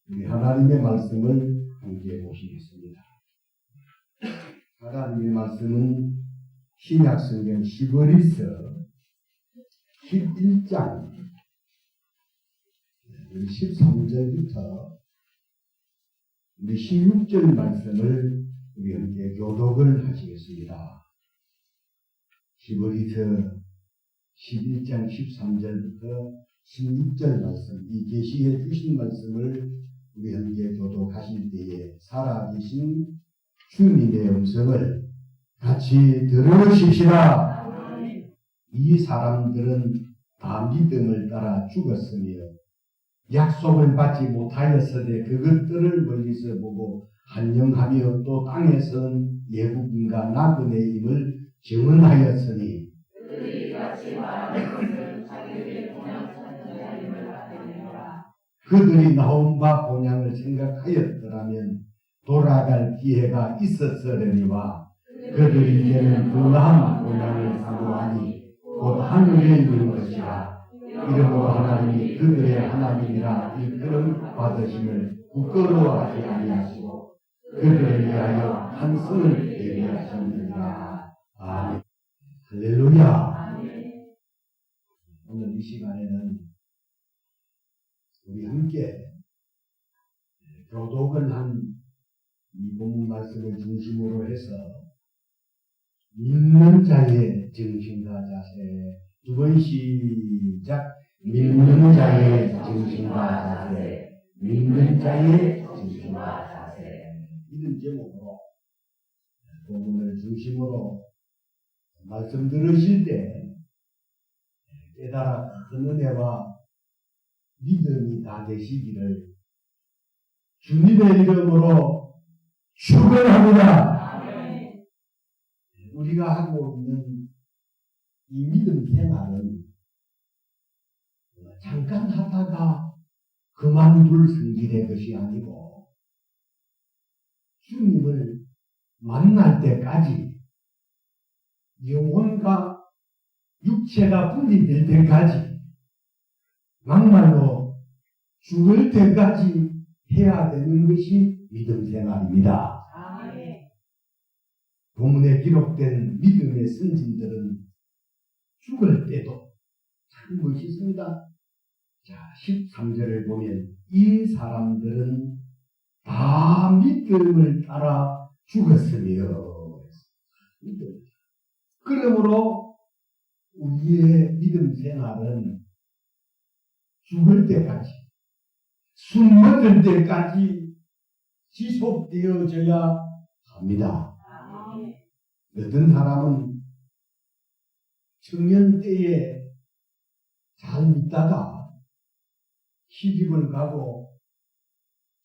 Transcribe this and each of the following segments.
우리 하나님의 말씀을 함께 보시겠습니다. 하나님의 말씀은 신약성경 히브리서 11장 13절부터 16절 말씀을 우리 함께 교독을 하시겠습니다. 히브리서 11장 13절부터 16절 말씀, 이 계시해 주신 말씀을 우리 함께 교독하실 때에 살아계신 주님의 음성을 같이 들으시시라. 이 사람들은 다 믿음을 따라 죽었으며 약속을 받지 못하였으되 그것들을 멀리서 보고 한영하며 또 땅에서는 예국인과 나그네의 임을 증언하였으니 그들이 나온 바 본향을 생각하였더라면 돌아갈 기회가 있었으려니와 그들이 이제는 그 나은 본향을 사모하니 곧 하늘에 있는 것이라. 이러므로 하나님이 그들의 하나님이라 일컬음 받으심을 부끄러워하지 아니하시고 그들을 위하여 한 성을 예비하셨느니라. 아멘. 할렐루야. 오늘 이 시간에는 우리 함께 교독을 한 이 본문 말씀을 중심으로 해서 믿는 자의 정신과 자세, 두 번 시작. 믿는 자의 정신과 자세, 믿는 자의 정신과 자세. 이런 제목으로 본문을 중심으로 말씀 들으실 때 깨달아 큰 은혜와 믿음이 다 되시기를 주님의 이름으로 축원합니다. 우리가 하고 있는 이 믿음 생활은 잠깐 하다가 그만둘 성질의 것이 아니고 주님을 만날 때까지 영혼과 육체가 분리될 때까지 막말로 죽을 때까지 해야 되는 것이 믿음 생활입니다. 본문에 기록된 믿음의 선진들은 죽을 때도 참 멋있습니다. 자, 13절을 보면 이 사람들은 다 믿음을 따라 죽었으며, 그러므로 우리의 믿음 생활은 죽을 때까지, 숨 멎을 때까지 지속되어져야 합니다. 어떤 사람은 청년 때에 잘 믿다가 시집을 가고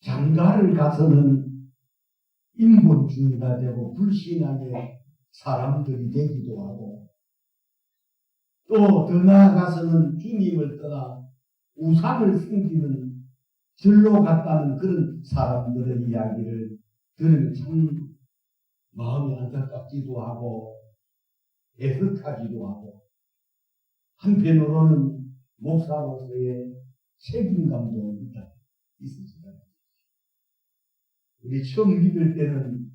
장가를 가서는 인본주의가 되고 불신하게 사람들이 되기도 하고, 또 더 나아가서는 주님을 떠나 우상을 섬기는 절로 갔다는 그런 사람들의 이야기를 들으면 참 마음이 안타깝기도 하고 애석하기도 하고, 한편으로는 목사로서의 책임감도 있습니다. 우리 처음 믿을 때는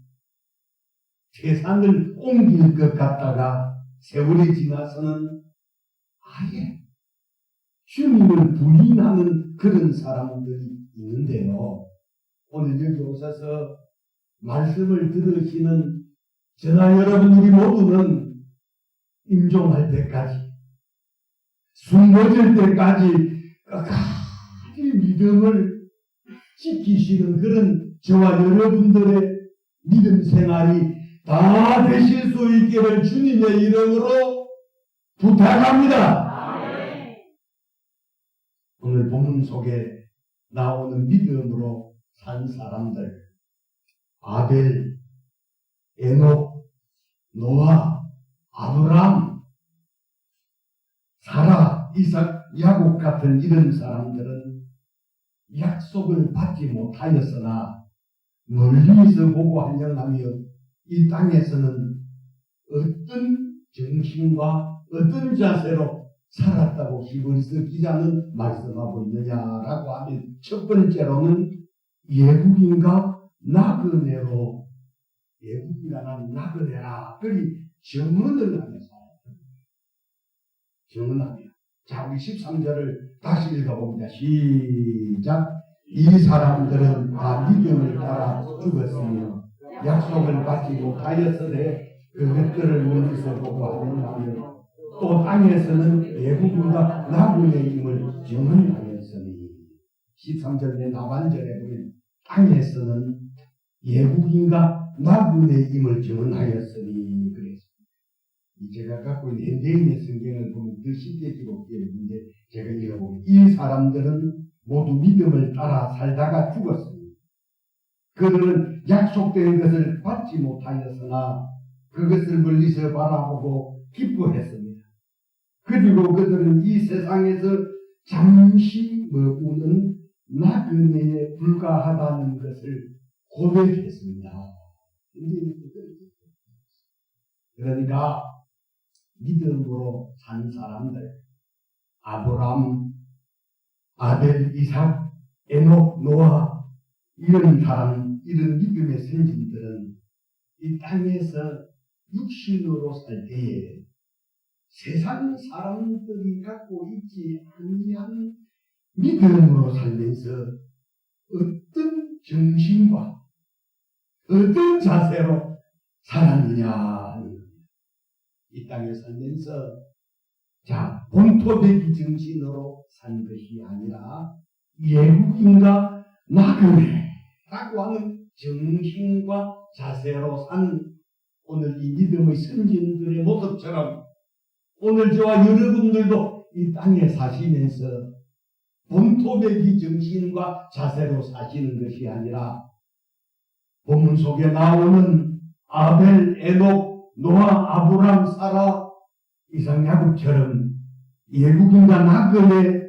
세상을 옮길 것 같다가 세월이 지나서는 아예 주님을 부인하는 그런 사람들이 있는데요. 오늘 여기 오셔서 말씀을 들으시는 저나 여러분 우리 모두는 임종할 때까지, 숨 멎을 때까지 끝까지 믿음을 지키시는 그런 저와 여러분들의 믿음 생활이 다 되실 수 있기를 주님의 이름으로 부탁합니다. 오늘 본문 속에 나오는 믿음으로 산 사람들, 아벨, 에녹, 노아, 아브라함, 사라, 이삭, 야곱 같은 이런 사람들은 약속을 받지 못하였으나 멀리서 보고 한영하며 이 땅에서는 어떤 정신과 어떤 자세로 살았다고 히브리서 기자는 말씀하고 있느냐라고 하면 첫 번째로는 예국인가 나그네로 예국인가 나는 나그네라 그리 정언을 하며 살았다. 정언하며. 자, 우리 13절을 다시 읽어봅니다. 시작. 이 사람들은 다 믿음을 따라 죽었으며 약속을 받지 못하였으되 그것들을 멀리서 보고 하느냐며 또 땅에서는 예국인과 나그네임을 증언하였으니 13절 내 나반절에 보면 땅에서는 예국인과 나그네임을 증언하였으니 그랬습니다. 제가 갖고 있는 현대인의 성경을 보면 더 쉽게 기록되어 있는데 제가 읽어보면 이 사람들은 모두 믿음을 따라 살다가 죽었습니다. 그들은 약속된 것을 받지 못하였으나 그것을 멀리서 바라보고 기뻐했습니다. 그리고 그들은 이 세상에서 잠시 머무는 나그네에 불과하다는 것을 고백했습니다. 그러니까 믿음으로 산 사람들, 아브람, 아벨, 이삭, 에녹, 노아 이런 사람, 이런 믿음의 선진들은 이 땅에서 육신으로 살 때에 세상 사람들이 갖고 있지 아니한 믿음으로 살면서 어떤 정신과 어떤 자세로 살았느냐 하는 겁니다. 이 땅에 살면서 자, 본토되기 정신으로 산 것이 아니라 예국인과 나그네라고 하는 정신과 자세로 산 오늘 이 믿음의 선진들의 모습처럼 오늘 저와 여러분들도 이 땅에 사시면서 본토되기 정신과 자세로 사시는 것이 아니라 본문 속에 나오는 아벨, 에녹, 노아, 아브람, 사라, 이삭, 야곱처럼 예국인과 나그네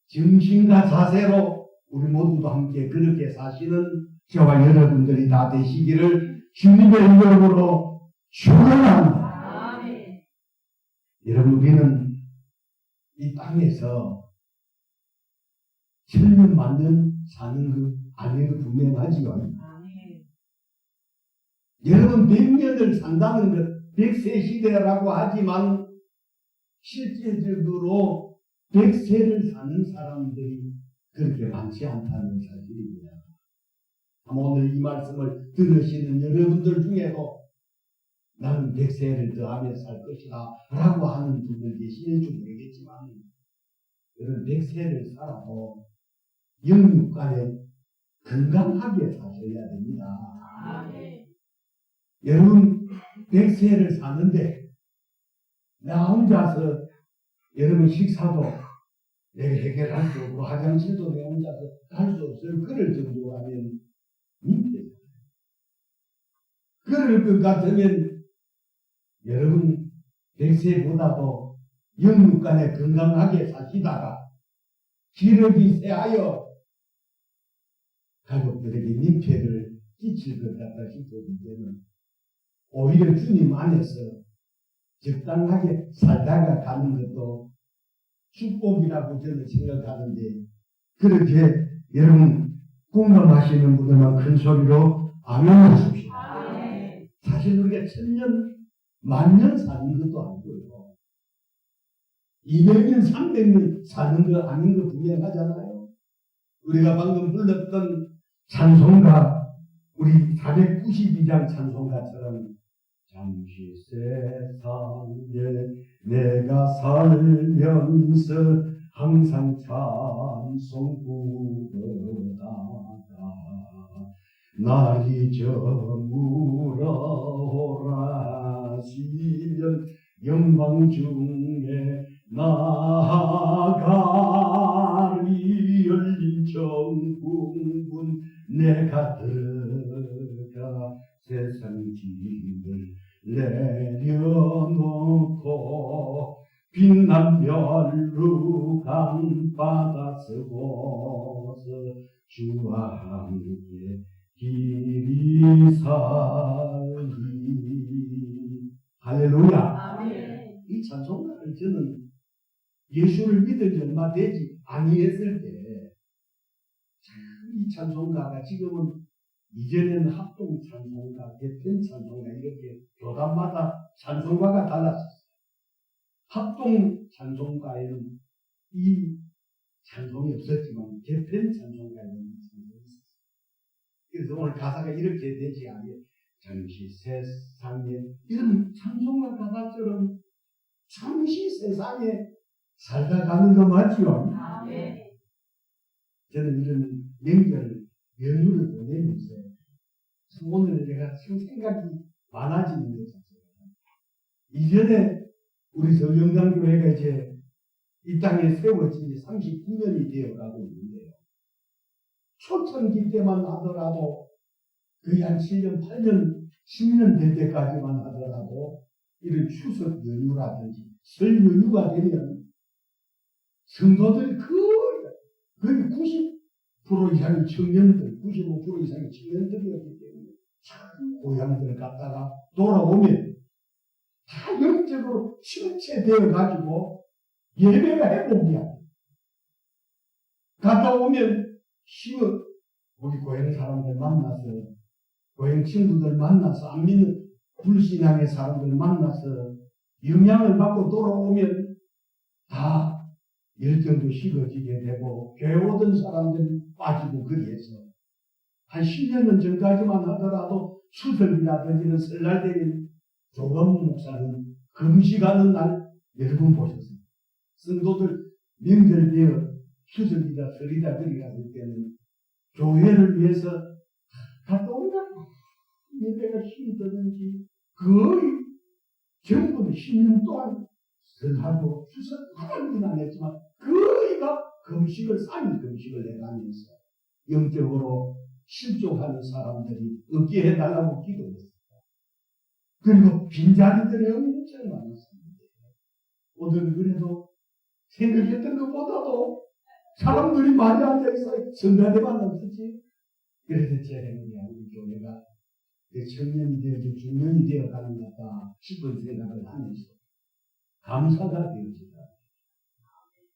정신과 자세로 우리 모두도 함께 그렇게 사시는 저와 여러분들이 다 되시기를 주님의 이름으로 축원합니다. 여러분, 우리는 이 땅에서 천년 만년 사는 것 아닌 것 분명하지요. 여러분 100년을 산다는 것 100세 시대라고 하지만 실제적으로 100세를 사는 사람들이 그렇게 많지 않다는 사실입니다. 오늘 이 말씀을 들으시는 여러분들 중에도 나는 100세를 더하며 살 것이다 라고 하는 분들 계시는지 모르겠지만 여러분 100세를 살아도 영육간에 건강하게 사셔야 됩니다. 여러분 100세를 사는데 나 혼자서 여러분 식사도 내가 해결할 수 없고 화장실도 내 혼자서 갈 수 없을 그럴 정도라면 민폐예요. 그럴 것 같으면 여러분 100세보다도 영육간에 건강하게 사시다가 기력이 쇠하여 가족들에게 민폐를 끼칠 것 같다 싶어질 때는 오히려 주님 안에서 적당하게 살다가 가는 것도 축복이라고 저는 생각하는데 그렇게 여러분 공감하시는 분들만 큰 소리로 아멘 하십시오. 사실 우리가 천년 만년 사는 것도 아니고요 200년 300년 사는 거 아닌 거 분명하잖아요. 우리가 방금 불렀던 찬송가 우리 492장 찬송가처럼 잠시 세상에 내가 살면서 항상 찬송 부르다가 날이 저물어 오라시면 영광 중에 나아가리 열린 정궁문 내가 들어가 세상 짐을 내려놓고 빛난 별로 강바다 서고서 주와 함께 길이 살리 할렐루야. 아멘. 이 찬송가를 저는 예수를 믿은 지 얼마 되지 아니했을 때 참 이 찬송가가 지금은 이전에는 합동 찬송가, 개편 찬송가 이렇게 교단마다 찬송가가 달랐었어요. 합동 찬송가에는 이 찬송이 없었지만 개편 찬송가에는 이 찬송이 있었어요. 그래서 오늘 가사가 이렇게 되지 않게 잠시 세상에 이런 찬송가 가사처럼 잠시 세상에 살다 가는 거 맞지요? 네. 저는 이런 명절 연휴를 보내면서 오늘 내가 지금 생각이 많아지는 것 같아요. 이전에 우리 서영당교회가 이제 이 땅에 세워진 지 39년이 되어가고 있는데요. 초창기 때만 하더라도 거의 한 7년, 8년, 10년 될 때까지만 하더라도 이런 추석 연휴라든지 설 연휴가 되면 성도들 거의 90% 이상의 청년들, 95% 이상의 청년들이었기 때문에 참 고향들 갔다가 돌아오면 다 영적으로 침체되어 가지고 예배가 회복이야. 갔다 오면 우리 고향 사람들 만나서 고향 친구들 만나서 안 믿는 불신앙의 사람들 만나서 영향을 받고 돌아오면 다 열정도 식어지게 되고 교회 오던 사람들 빠지고 그리해서 한 10년 전까지만 하더라도 추석이라든지 설날 되면 조범 목사는 금식하는 날 여러분 보셨어요. 성도들 명절 되어 추석이다 설이다 그리 갔을 때는 교회를 위해서 갔다 온다. 예배가 힘이 드는지 거의 전부 10년 동안 설하고 추석 하나는 안 했지만 거의가 금식을 3일 금식을 해가면서 영적으로 실족하는 사람들이 없게 해달라고 기도했어요. 그리고 빈자리들이 엄청 많았습니다. 오늘 그래도 생각했던 것보다도 사람들이 많이 앉아있어요. 성가대만 없었지. 그래서 제рем이 우리 교회가 청년이 되어서 중년이 되어가는 것 같다 싶은 생각을 하면서 감사가 되어지다.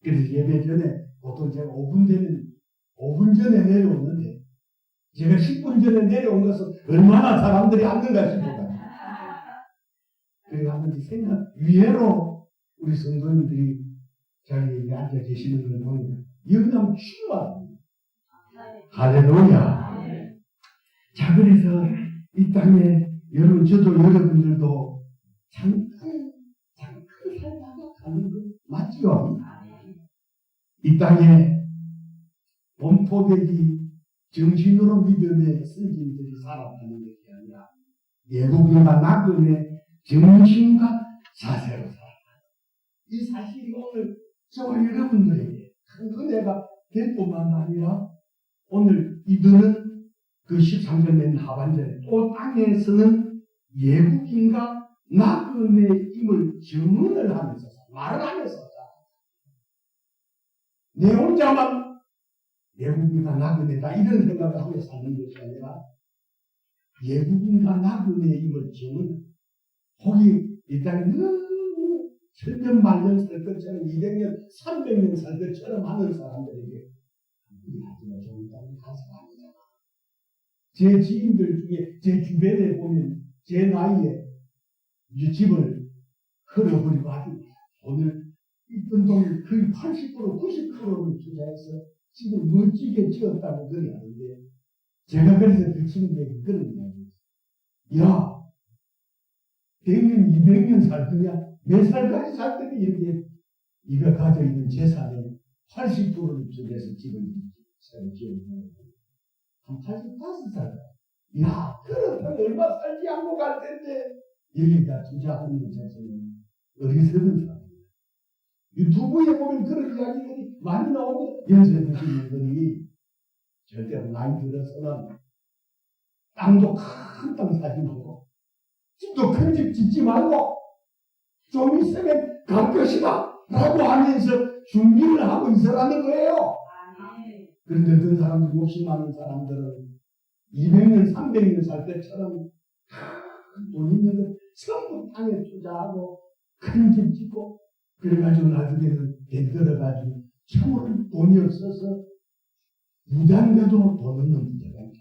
그래서 예배 전에 보통 제가 5분 전에 내려오는데 제가 10분 전에 내려온 것은 얼마나 사람들이 앉는가 싶어가지고 그래서 한번 생각 위에로 우리 성도님들이 자리에 앉아 계시는 걸 보면 영감 충만합니다. 할렐루야. 자, 그래서 이 땅에 저도 여러분들도 잠깐 살다가 가는 거 맞죠? 이 땅에 본토백이 정신으로 믿음의 선진들이 살아가는 것이 아니라 예고편과 낙원의 정신과 자세로 살아가는 이 사실이 오늘 저와 여러분들에게 큰 은혜가 될 뿐만 아니라 오늘 이들은 그 13절 맨 하반절에 또 땅에서는 예국인과 낙원의 임을 증언을 하면서 말을 하면서 내 혼자만 예국인과 낙원이다 이런 생각을 하며 사는 것이 아니라 예국인과 낙원의 임을 증언 거기 이 땅에 너무 천년 만년 살 것처럼 200년 300년 살 것처럼 하는 사람들에게 하지마 좀 땅에 가서 아니잖아. 제 지인들 중에 제 주변에 보면 제 나이에 집을 흘려버리고 아주 오늘 있던 돈을 거의 80% 90%를 투자해서 집을 멋지게 지었다고 그리 하는데 제가 그래서 그 친구에게 그런 이야기했어요. 야 100년 200년 살 거냐 몇 살까지 살 거냐 이렇게 네가 가지고 있는 재산의 80%를 투자해서 집을 지었고 한 85살 야 그렇다면 얼마 살지 않고 갈 텐데 여기다 투자하는 것 자체는 어리석은 사람이에요. 유튜브에 보면 그런 이야기들이 많이 나오고 연세 드신 분들이 절대로 나이 들어서는 땅도 큰 땅 사지 말고 집도 큰 집 짓지 말고 좀 있으면 갈 것이다 라고 하면서 준비를 하고 있으라는 거예요. 그런데 어떤 사람들 욕심 많은 사람들은 200년 300년 살 때처럼 돈 있는 거 전부 땅에 투자하고 큰 집 짓고 그래가지고 나중에는 돈 들어가지고 참으로 돈이 없어서 부자인데도 돈 없는 부자가 있다.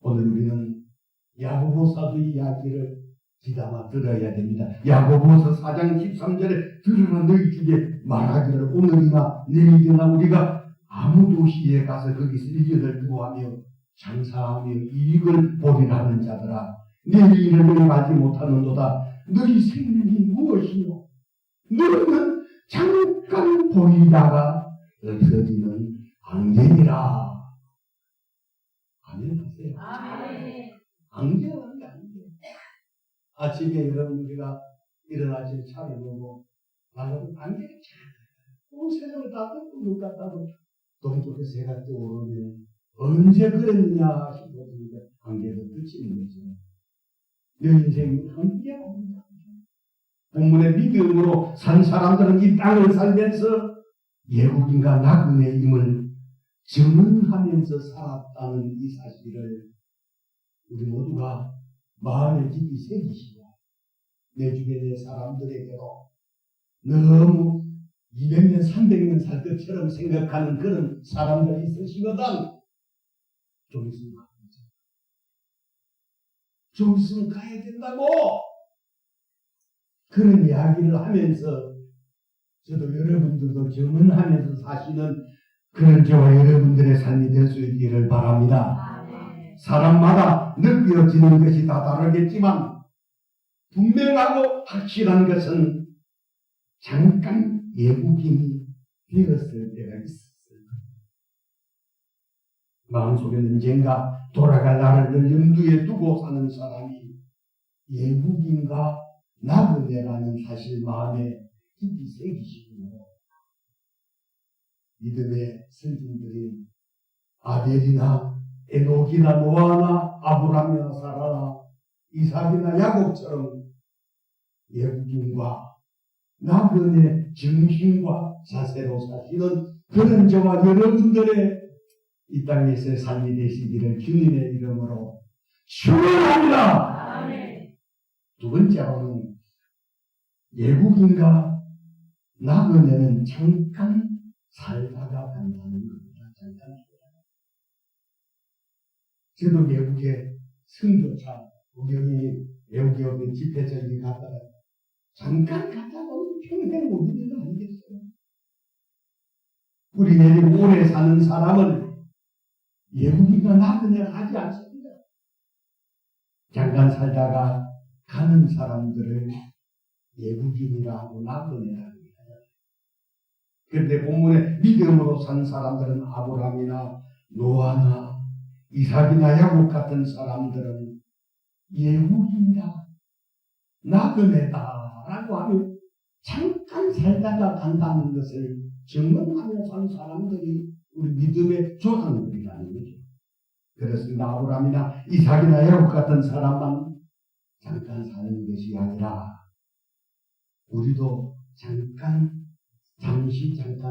오늘 우리는 야고보서의 이야기를 귀담아 들어야 됩니다. 야고보서 4장 13절에 들으라 너희 중에 말하기를 오늘이나 내일이나 우리가 아무 도시에 가서 거기서 일견을 두고하며 장사하며 이익을 보리라 하는 자들아 내 일을 너희 알지 못하는도다. 너희 생명이 무엇이요? 너희는 잠깐 보이다가 없어지는 안개니라. 아멘 하세요. 안개는 게 아니에요. 아침에 여러분 우리가 일어나서 차를 보고 나가면 안개가 온 세상을 다 덮고 눈 같다고 동쪽에서 해가 떠오르면 언제 그랬느냐 싶어지니까 안개가 그치는 거죠. 내 인생이 안개가 아니다. 본문의 믿음으로 산 사람들은 이 땅을 살면서 예국인과 나그네임을 증언하면서 살았다는 이 사실을 우리 모두가 마음에 깊이 새기시고 내 주변의 사람들에게도 너무 200년, 300년 살 것처럼 생각하는 그런 사람들이 있으시거든. 좀 있으면 가야지. 좀 있으면 가야 된다고. 그런 이야기를 하면서 저도 여러분들도 증언하면서 사시는 그런 저와 여러분들의 삶이 될 수 있기를 바랍니다. 사람마다 느껴지는 것이 다 다르겠지만 분명하고 확실한 것은 잠깐 예국인이 되었을 때가 있었어요. 마음속에는 언젠가 돌아갈 나를 늘 염두에 두고 사는 사람이 예국인과 나그네라는 사실 마음에 깊이 새기시고 믿음의 선진들인 아벨이나 에녹이나 노아나 아브라함이나 사라나 이삭이나 야곱처럼 예국인과 나그네 정신과 자세로 사시는 그런 저와 여러분들의 이 땅에서의 삶이 되시기를 주님의 이름으로 축원합니다. 두 번째로는 예국인과 나그네는 잠깐 살다가 간다는 겁니다. 잠깐. 저도 외국에 선교차 우경이 외국에 오면 집회전이 갔다가 잠깐 갔다가 평생 못 있는 거 아니겠어요? 우리 내리 오래 사는 사람은 외국인과 나그네를 하지 않습니다. 잠깐 살다가 가는 사람들을 외국인이라고 나그네라고 해요. 그런데 본문에 믿음으로 산 사람들은 아브라함이나 노아나 이삭이나 야곱 같은 사람들은 예국인이다, 나그네다라고 하면 잠깐 살다가 간다는 것을 증언하며 산 사람들이 우리 믿음의 조상들이라는 거죠. 그렇습니다. 아브라함이나 이삭이나 야곱 같은 사람만 잠깐 사는 것이 아니라 우리도 잠깐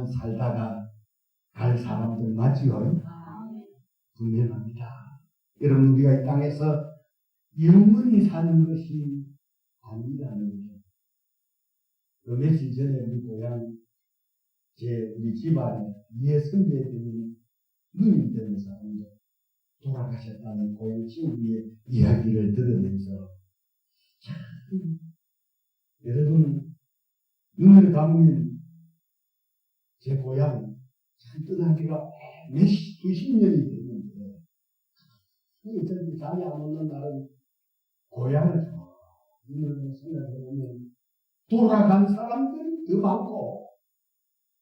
살다가 갈 사람들 맞지요? 분명합니다. 여러분 우리가 이 땅에서 영원히 사는 것이 아니라는 거죠. 며칠 전에 우리 고향 우리 집안에 이해 선배님이 누님 되는 사람도 돌아가셨다는 고향 친구의 이야기를 들으면서 참 여러분 눈을 감으면 제 고향 참 떠난 지가 수십 년이 됐는데 저기 잠이 안 오는 날은 고향을 눈을 생각해보면 돌아간 사람들이 더 많고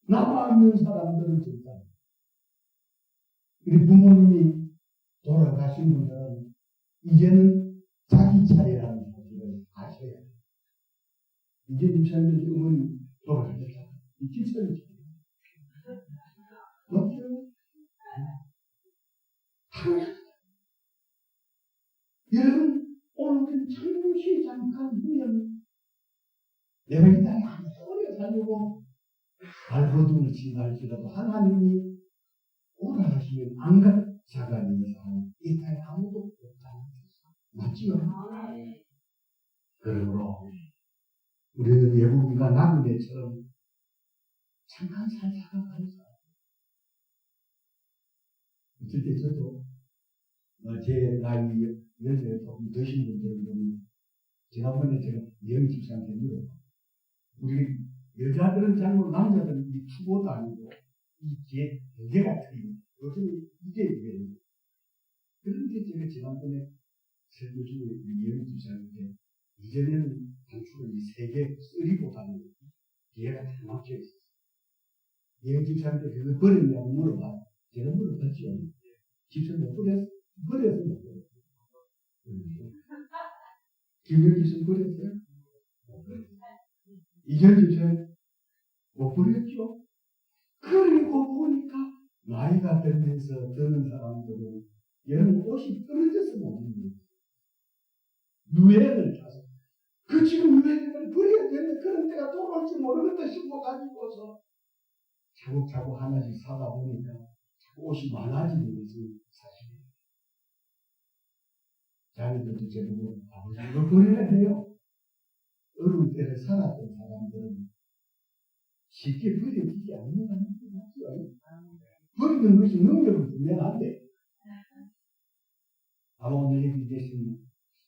남아있는 사람들은 적다. 우리 부모님이 돌아가신 분들은 이제는 자기 차례라는 사실을 아셔야 돼요. 이제 집사님들 어머니 돌아가셨다. 이 집사님 맞죠? 여러분 오늘 잠깐 보면 내가 이 땅에 오래 살려고 발버둥을 친다할지라도 하나님이 오라 하시면 안 갈 자가 있는 사람 이 땅에 아무도 없다는 뜻이죠. 맞지요? 그러므로 우리는 예국인과 나그네처럼 잠깐 살다가 갈 사람 그때 저도 제 나이 연세 조금 드신 분들은 보면 지난번에 제가 여행 집사한테 물어요. 우리 여자들은 잘못 남자들은 이 투고도 아니고 이 뒤에 베개가 틀리고 요즘에 이게 유행이에요. 그런데 제가 지난번에 설교 중에 우리 여행 집사한테 이전에는 단추가 이 세 개 쓰리보다는 뒤에가 다 막혀 있었어요. 여행 집사한테 그걸 버렸냐고 물어봐. 제가 물어봤죠. 집사 못 버렸어? 버렸어, 못 버렸어? 김현 집사 버렸어요? 못 버렸어요. 이전 집사 못 버렸죠? 그리고 보니까 나이가 들면서 드는 사람들은 여러분 옷이 떨어져서 못 입는 거예요. 유행을 타서. 그 지금 유행을 버려야 되는데 그런 때가 또 올지 모르겠다 싶어가지고서 차곡차곡 하나씩 사다 보니까 옷이 많아지는 것이 사실이에요. 자녀들도 제대로 아버지 이거 버려야 돼요. 어려운 때를 살았던 사람들은 쉽게 버려지지 않는 사람이 맞죠. 버리는 것이 능력을 주면 안 돼. 아마 오늘 여기 계신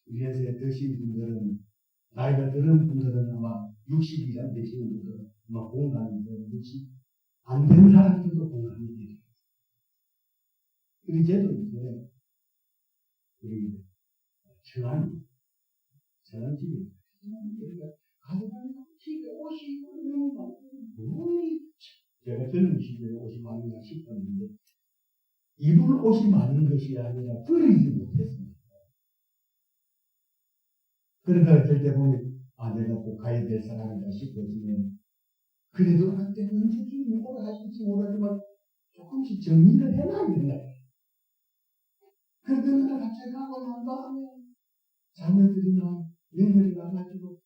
우리 연세 드신 분들은 나이가 들은 분들은 아마 60 이상 되시는 분들은 아마 공감이 되는 60 안 된 사람들도 공감이 되죠. 그리고 저도 이제 우리 천안 집에 가져가니까 집에 옷이 너무 많고 제가 젊은 시절에 옷이 많은가 싶었는데 입을 옷이 많은 것이 아니라 버리지 못했습니다. 그러다가 어떨 때 보면 내가 꼭 가야 될 사람이다 싶어지면 그래도 그때 언제쯤 이걸 하실지 모르지만 조금씩 정리를 해놔야겠네. 그러다가 갑자기 가고 난 다음에 자녀들이나 며느리가 가지고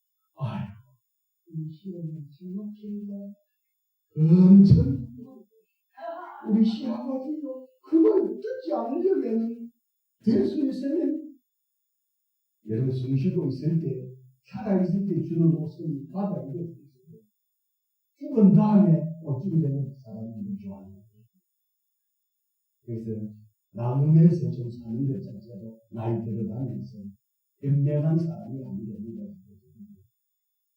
이 시험은 지목입니다. 엄청 우리 시아버지도 그걸 듣지 않으려면 될 수 있으면 여러분 숨 쉬고 있을 때 살아있을 때 주는 옷은 받아 입을 수 있어요. 죽은 다음에 어찌게 되면 사람들이 좋아하는 거예요. 그래서 남으면서 좀 사는 것 자체도 나이 들어가면서 현명한 사람이 안 되는 거예요.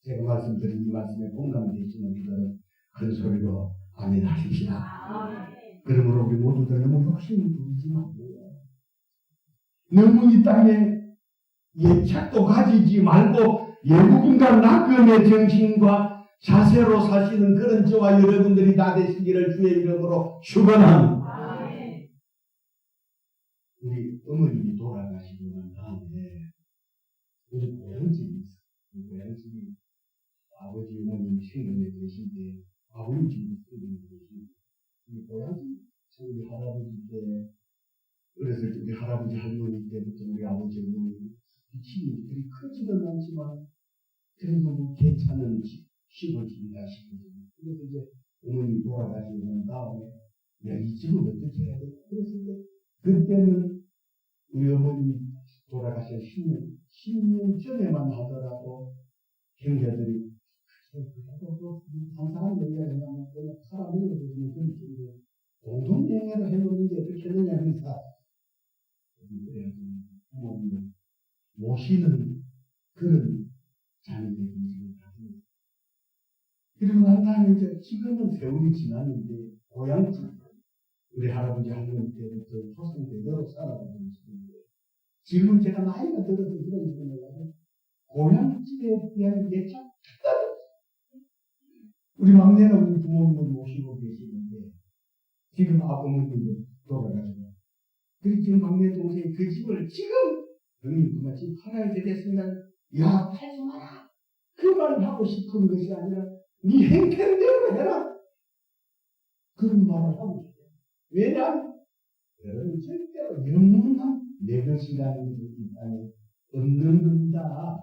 제가 말씀드린 이 말씀에 공감이 되시는 분들은 큰 소리로 아멘 하십시다. 그러므로 우리 모두들 너무 욕심을 부리지 말고요. 너무 이 땅에 예착도 가지지 말고 예국인과 낙금의 정신과 자세로 사시는 그런 저와 여러분들이 다 되시기를 주의 이름으로 축원합니다. 우리 어머님이 돌아가시고 난 다음에 우리 고향집이 있어요. 이 고향집이 아버지 어머님이 생전에 계실 때 아버님 집이 생전에 계실 때 이 고향집 우리 할아버지 때 어렸을 때 우리 할아버지 할머니 때부터 우리 아버지 어머니 집이 그리 크지는 않지만 그래도 뭐 괜찮은 시골집이다 싶거든요. 그래서 이제 어머니 돌아가시고 난 다음에 이 집을 어떻게 해야 돼? 그랬을 때 그때는 우리 어머니 돌아가신 10년 전에만 하더라도 형제들이 한 사람 얘기하면 그냥 사람 먹어주는 그런 식으로 공동여행으로 해놓는 게 어떻게 하느냐 그래서 부모님을 모시는 그런 자녀들이 지금 가지고 그리고 난 다음에 이제 지금은 세월이 지났는데 고향집 우리 할아버지 할머니 때부터 조상 대대로 살아가고 있는데 지금은 제가 나이가 들어서 그런 식으로 가지고 고향집에 대한 애착 우리 막내는 우리 부모님을 모시고 계시는데 지금 아버님이 돌아가시고 그리고 지금 막내 동생이 그 집을 지금 형님 그만 집 팔아야 되겠습니다. 야 팔지 마라. 그 말을 하고 싶은 것이 아니라 네 행편대로 해라. 그런 말을 하고 싶어요. 왜냐하면 여러분 절대로 영원한 내 것이라는 것이 이 땅에 없는 겁니다.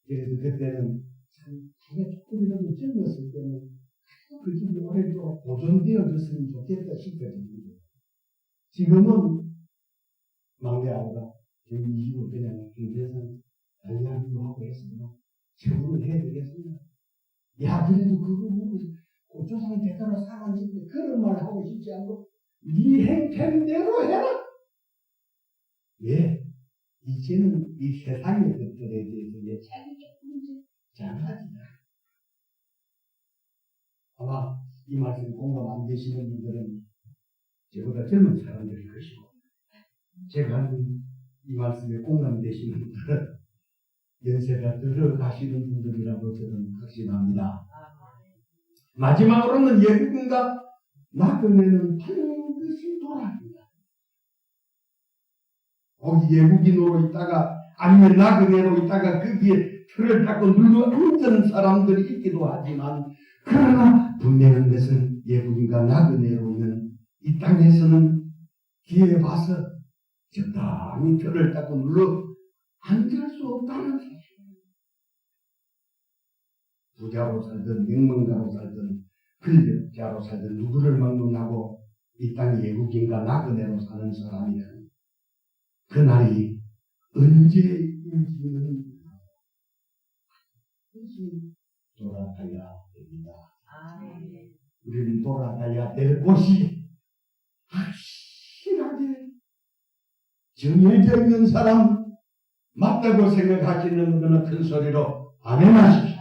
그래서 그때는 참 자기가 조금이라도 젊었을 때는 그 집이 오랫동안 보존되어졌으면 좋겠다 싶거든요. 지금은 막내 아이가 저희 이 집을 그냥 경제상 관리하기도 하고 했으면 처분을 해야 되겠습니다. 야 그래도 그거 보고 고조상 대가로 살아있는데 그런 말 하고 싶지 않고 네 행편대로 해라. 왜? 이제는 이 세상의 것들에 대해서 내 자기 조금 잘하지. 아마 이 말씀 공감 안 되시는 분들은 저보다 젊은 사람들일 것이고, 제가 하는 이 말씀에 공감되시는 분들은 연세가 들어가시는 분들이라고 저는 확신합니다. 마지막으로는 예국인과 나그네는 반드시 돌아갑니다. 거기 예국인으로 있다가 아니면 나그네로 있다가 거기에 틀을 닦고 눌러 앉은 사람들이 있기도 하지만, 그러나 분명한 것은 예국인과 나그네로 있는 이 땅에서는 기회 봐서 적당히 틀을 닦고 눌러 앉을 수 없다는 사실. 부자로 살든 명문가로 살든 권력자로 살든 누구를 막론하고 이 땅 예국인과 나그네로 사는 사람이라는 그날이 언제인지는 다시 돌아가야 됩니다. 우리는 돌아가야 될 곳이 확실하게 정해져 있는 사람, 맞다고 생각하시는 분들은 큰 소리로 아멘 하십시오.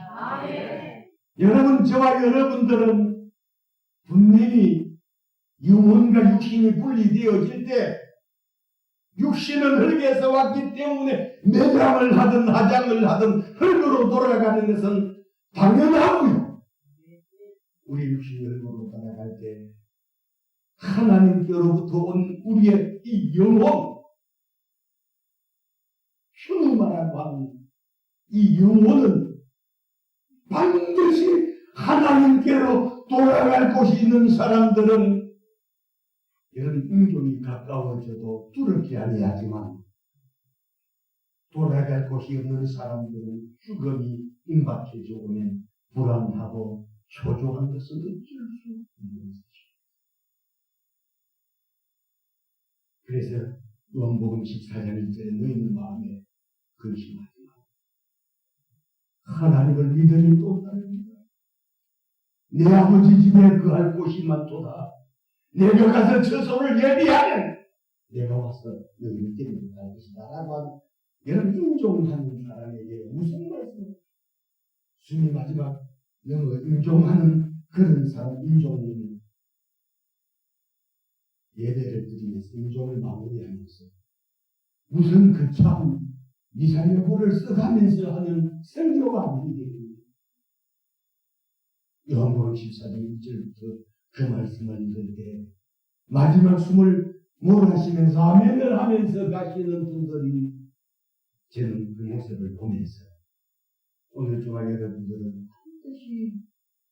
여러분, 저와 여러분들은 분명히 영혼과 육신이 분리되어질 때 육신은 흙에서 왔기 때문에 매장을 하든 화장을 하든 흙으로 돌아가는 것은 당연하고요. 우리 육신이 흙으로 돌아갈 때 하나님께로부터 온 우리의 이 영혼, 흔히 말하고 하는 이 영혼은 반드시 하나님께로 돌아갈 곳이 있는 사람들은, 여러분, 인종이 가까워져도 두렵지 아니하지만 돌아갈 곳이 없는 사람들은 죽음이 임박해져 오면 불안하고 초조한 것은 어쩔 수 없는 것이죠. 그래서 요한복음 14장 1절에 너희는 마음에 근심하지 마. 하나님을 믿으니 또 다릅니다. 내 아버지 집에 거할 곳이 많도다. 내가 가서 처소를 예비하면 내가 와서 너희를 데리고 갈 것이다 라고 하는, 여러분, 인종하는 사람에게 무슨 말씀입니까? 주님 마지막 너무 인종하는 그런 사람, 인종을 예배를 드리면서 인종을 마무리하면서 무슨 거창한 미사여구를 써가면서 하는 설교가 아니게 됩니다. 요한복음 14장 1절부터 그 말씀을 들을 때 마지막 숨을 몰아쉬면서 아멘을 하면서 가시는 분들이, 저는 그 모습을 보면서 오늘 저와 여러분들은 반드시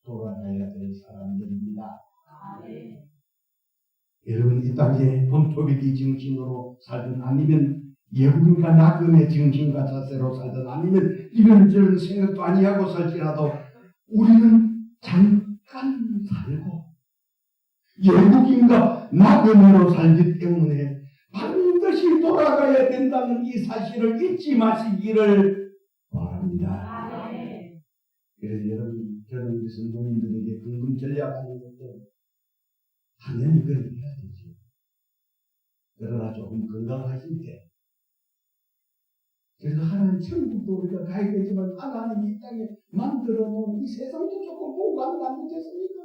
돌아가야 될 사람들입니다. 여러분, 이 땅에 본토비기 정신으로 살든 아니면 예국인과 나그네 정신과 자세로 살든 아니면 이런저런 생각도 아니하고 살지라도 우리는 잠깐 살고 예국인과 나그네로 살기 때문에 반드시 돌아가야 된다는 이 사실을 잊지 마시기를 바랍니다. 그래서 여러분, 저는 우리 성도님들에게 궁금 전략하는 것도 당연히 그렇게 해야 되죠. 그러나 조금 건강하실 때, 그래서 하나님 천국도 우리가 가야 되지만 하나님이 이 땅에 만들어 놓은 이 세상도 조금 보고 가면 안 되겠습니까?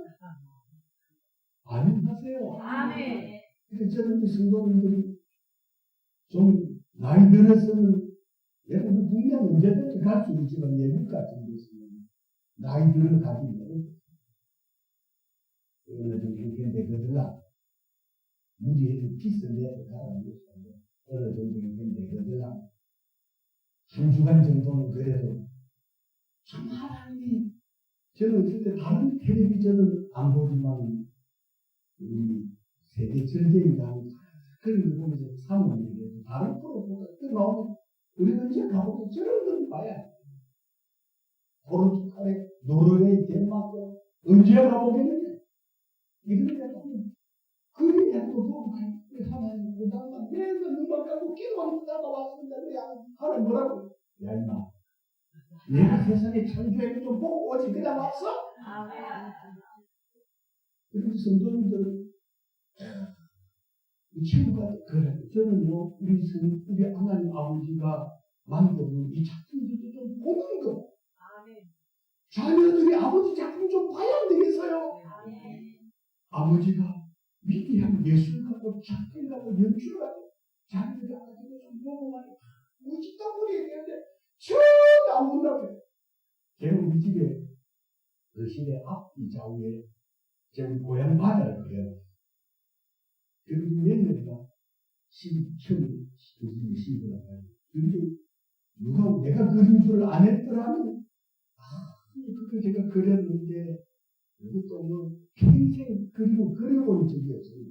아멘 하세요. 그래서 저는 우리 성도님들이 좀 나이 들어서는, 여러분, 분명 언제든지 갈 수 있지만 예국 같은 데서는 나이 들어 가기는 어느 정도 형편되거들라 무리해서 빚을 내서 가라는 것이 어느 정도 형편되거들라 한 주간 정도는 그래도 참 하나님이, 저는 그때 다른 텔레비전은 안 보지만 우리 세계 전쟁이나 그런 거 보면서 사모님에게 다른 프로그램 그 나오면 우리는 이제 가보고 저런 걸 봐야 돼. 포르투갈에, 노르웨이, 덴마크 언제 가보겠는데 이런 데 보면 그런 데도 보고 하나님 보다가 내가 눈만 감고 기도하다가 왔습니다. 하나님 뭐라고? 야 임마, 내가 세상에 창조해서 좀 보고 오지 그냥 왔어? 그리고 성도님들은 친구가 그래. 저는요, 우리 하나님 아버지가 만든 이 작품들도 좀 보는 거. 자녀들이 아버지 작품 좀 봐야 되겠어요. 아버지가 위대한 예술가고 작곡가고 연출가고 자녀들이 아버지가 좀 보고 말이야. 무지떡거리 얘기하는데 전혀 안 본다고요. 제가 우리 집에 거실에 앞뒤 좌우에 제 고향 바다를 그려요. 그리고 며느리가 처음 시집을 가요. 근데 누가 내가 그린 줄 안 했더라면 그거 제가 그렸는데 그것도 뭐 평생 그려본 적이 없어요.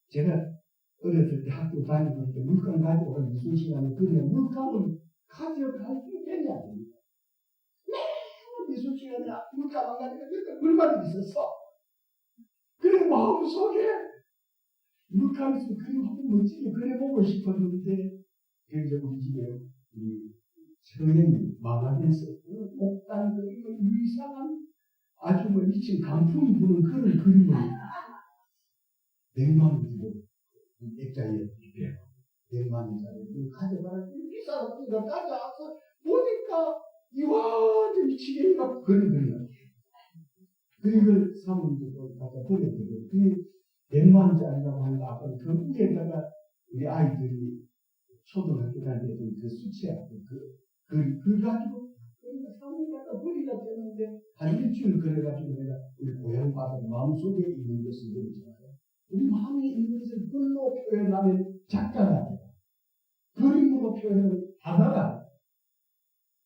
제가 어렸을 때 학교 다니면서 물감 가져오라는 무슨 시간에 그래 물감을 가져갈 형편이 아닙니다. 매일 미술 시간에 물감 안 가져가니까 물감이 있었어. 그래 마음속에 물감에서 그림 한번 멋지게 그려보고 싶었는데 그래서 우리 집에 우리 서연이 망하면서 목단 그림을 이상한 아주 뭐 미친 강풍이 부는 그런 그림을 100만 원 주고 액자에 100만 원짜리 가져가라 비싸서 그거 가져와서 보니까 이와 미치게가 그런 그림이야. 그림을 사모님도 갖다 버려드려요. 그게 100만 원짜리라고 하는데 아까 그 위에다가 우리 아이들이 초등학교 다닐 때 그 수채하고 그 가지고 그러니까 사모님 갖다 버리라 했는데 한 일주일 그래가지고 내가 우리 고향 바다 마음속에 있는 것을 그러잖아요. 우리 마음에 있는 것을 글로 표현하면 작가가 돼요. 그림으로 표현은 하다가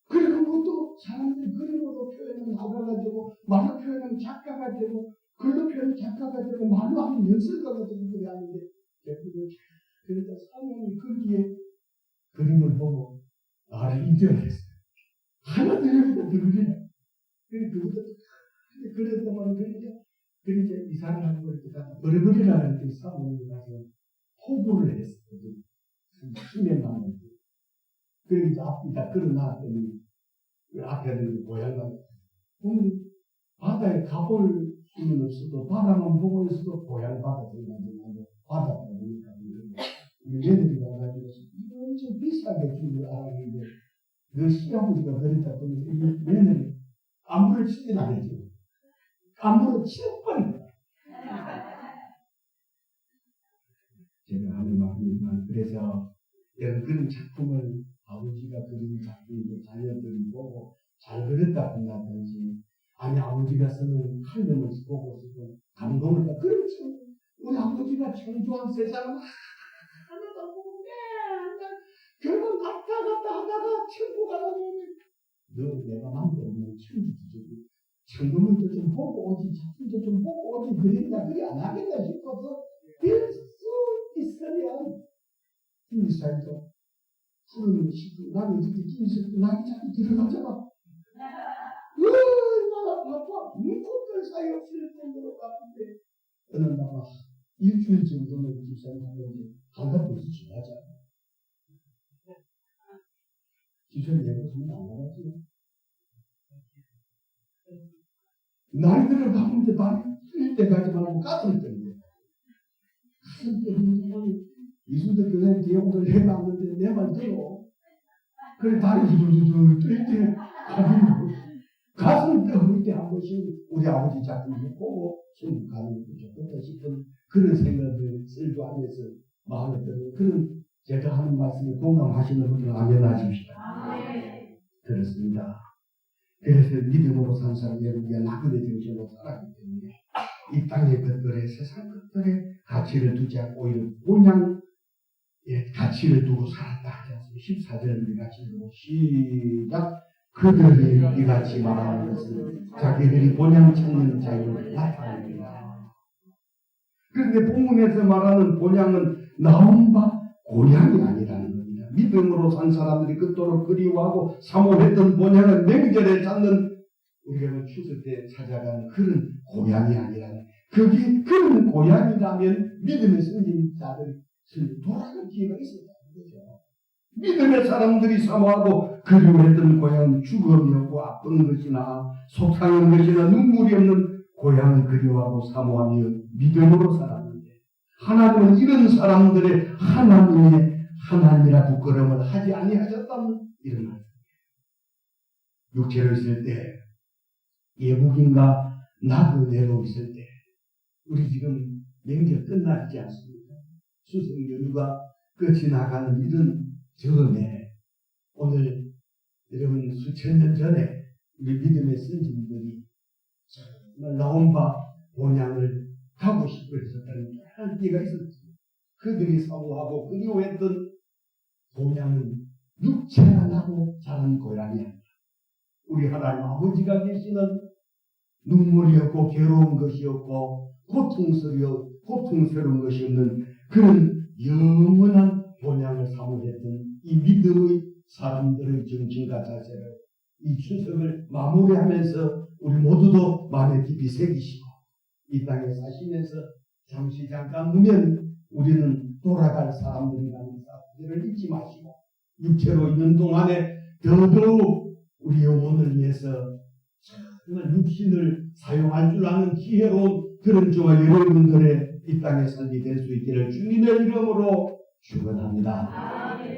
그리고 그것도 사람들이 그림으로 표현은 하다가 되고 말로 표현은 작가가 되고 글로 표현은 작가가 되고 말로 하면 연설가가 되고 그래 하는데 그래서 사모님이 거기에 그림을 보고 나를 인정했어요. 하나도 여기다 그리네. 그것도 그랬더만 그러니까 이사를 하는 걸 갖다 버려버리라는 그 사모님이 가서 호구를 했거든. 수면만 원. 그래서 앞이 다 끌어놨더니 그 앞에는 고향가 보면 바다에 가볼 수는 없어도 바다만 보고 있어도 고향 바다 생각나고 바다가 보니까 얘네들이 와가지고 이거 엄청 비싸게 준 줄 알았는데 그 시아버지가 그랬다 보니 얘네들이 안무를 치진 않았죠. 안무를 치는 뻔. 제가 하는 말입니다. 그래서 여러분 그런 작품을 아버지가 그린 작품을 자녀들이 보고 잘 그렸다 본다든지 아니 아버지가 쓰는 칼럼을 보고 쓰고 감동을 받 그렇죠. 우리 아버지가 창조한 세상은 하나도 보고 맨날 결국 갔다 하다가 천국가 나오면 너 내가 만들어놓은 천국이지 천국을 좀 보고 오지 작품도 좀 보고 오지 그린다 그리 안 하겠다 싶어서 될 수 있으면 김이사도 푸르는 시도 나는 이제 김이사도 나이 자꾸 들어가잖아. 얼마나 바빠 문구들 사이 없을 정도로 바쁜데 어느 날 일주일 정도는 집사님 하는데 한달 벌써 지나잖아. 집사님 예고서는 안 나가지. 날 들어가면 이제 다리 쓸 때까지 말고 가슴을 때문에 가슴 때문에 이수도 교사님 기억을 해놨는데 내 말 들어. 그래 다리 두두두두 뜰 때 가슴 떠올 때 한 번씩 우리 아버지 작품을 보고 좀 가는 게 좋겠다 싶은 그런 생각을 쓸고 하면서 마음에 드는 그런 제가 하는 말씀에 공감하시는 분들은 아멘 하십시다. 그렇습니다. 그래서 믿음으로 산 사람 여러분이 나그네 정신으로 살았기 때문에 이 땅의 것들에 세상 것들에 가치를 두지 않고 오히려 본향의 가치를 두고 살았다 하지 않습니까? 14절 우리 같이 읽고 시작. 그들이 이같이 말하는 것은 자기들이 본향 찾는 자유를 나타냅니다. 그런데 본문에서 말하는 본향은 나온 바 고향이 아니라는 겁니다. 믿음으로 산 사람들이 그토록 그리워하고 사모했던 본향은 명절에 찾는 우리가 추석 때 찾아가는 그런 고향이 아니라는 그게 그런 고향이라면 믿음의 선진자들이 돌아갈 기회가 있었다는 거죠. 믿음의 사람들이 사모하고 그리워했던 고향은 죽음이 없고 아픈 것이나 속상한 것이나 눈물이 없는 고향을 그리워하고 사모하며 믿음으로 살았는데 하나님은 이런 사람들의 하나님이라 부끄러움을 하지 아니하셨다는 이런 말씀. 육체로 있을 때 예국인과 나그네로 있을 때 우리 지금 명절 끝나지 않습니까? 추석 연휴가 끝이 나가는 이런 즈음에 오늘 여러분 수천 년 전에 우리 믿음의 선진들이 정말 나온바 본향을 가고 싶어 했었다는 그런 때가 있었죠. 그들이 사모하고 그리워했던 본향은 육체가 나고 자란 고향이 아니라 우리 하나님 아버지가 계시는 눈물이 없고 괴로운 것이 없고 고통스러운 것이 없는 그런 영원한 본향을 사모했던 이 믿음의 사람들의 정신과 자세를 이 추석을 마무리하면서 우리 모두도 마음에 깊이 새기시고 이 땅에 사시면서 잠깐 보면 우리는 돌아갈 사람들이라는 사실을 잊지 마시고 육체로 있는 동안에 더더욱 우리 영혼을 위해서 정말 육신을 사용할 줄 아는 지혜로운 그런 저와 여러분들의 이 땅의 삶이 될 수 있기를 주님의 이름으로 축원합니다.